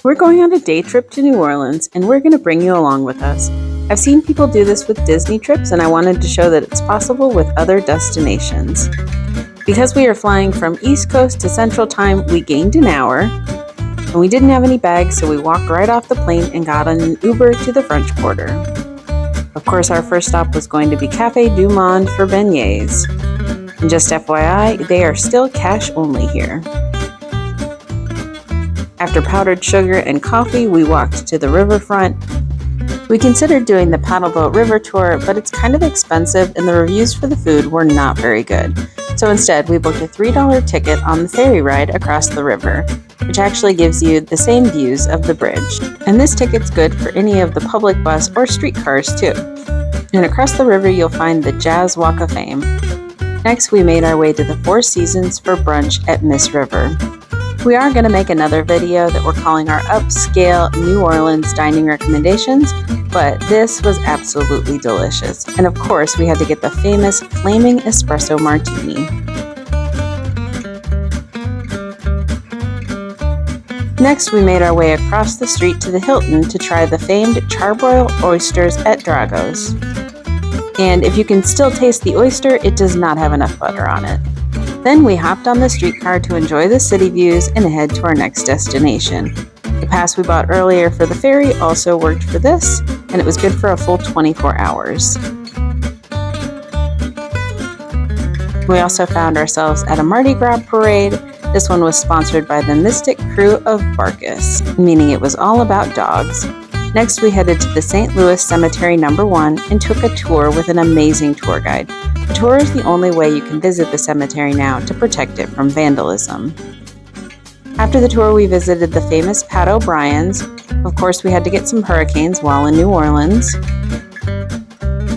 We're going on a day trip to New Orleans, and we're going to bring you along with us. I've seen people do this with Disney trips, and I wanted to show that it's possible with other destinations. Because we are flying from East Coast to Central Time, we gained an hour, and we didn't have any bags, so we walked right off the plane and got on an Uber to the French Quarter. Of course, our first stop was going to be Café du Monde for beignets. And just FYI, they are still cash only here. After powdered sugar and coffee, we walked to the riverfront. We considered doing the paddleboat river tour, but it's kind of expensive and the reviews for the food were not very good. So instead, we booked a $3 ticket on the ferry ride across the river, which actually gives you the same views of the bridge. And this ticket's good for any of the public bus or streetcars too. And across the river, you'll find the Jazz Walk of Fame. Next, we made our way to the Four Seasons for brunch at Miss River. We are going to make another video that we're calling our upscale New Orleans dining recommendations, but this was absolutely delicious. And of course, we had to get the famous flaming espresso martini. Next, we made our way across the street to the Hilton to try the famed charbroiled oysters at Drago's. And if you can still taste the oyster, it does not have enough butter on it. Then we hopped on the streetcar to enjoy the city views and head to our next destination. The pass we bought earlier for the ferry also worked for this, and it was good for a full 24 hours. We also found ourselves at a Mardi Gras parade. This one was sponsored by the Mystic Crew of Barkus, meaning it was all about dogs. Next, we headed to the St. Louis Cemetery No. 1 and took a tour with an amazing tour guide. The tour is the only way you can visit the cemetery now to protect it from vandalism. After the tour, we visited the famous Pat O'Brien's. Of course, we had to get some hurricanes while in New Orleans.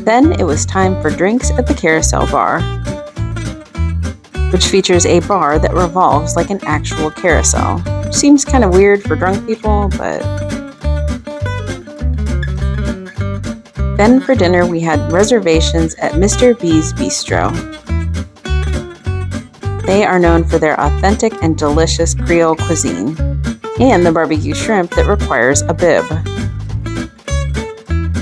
Then it was time for drinks at the Carousel Bar, which features a bar that revolves like an actual carousel. Which seems kind of weird for drunk people, but... Then for dinner, we had reservations at Mr. B's Bistro. They are known for their authentic and delicious Creole cuisine, and the barbecue shrimp that requires a bib.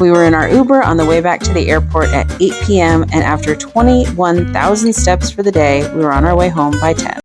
We were in our Uber on the way back to the airport at 8 p.m., and after 21,000 steps for the day, we were on our way home by 10.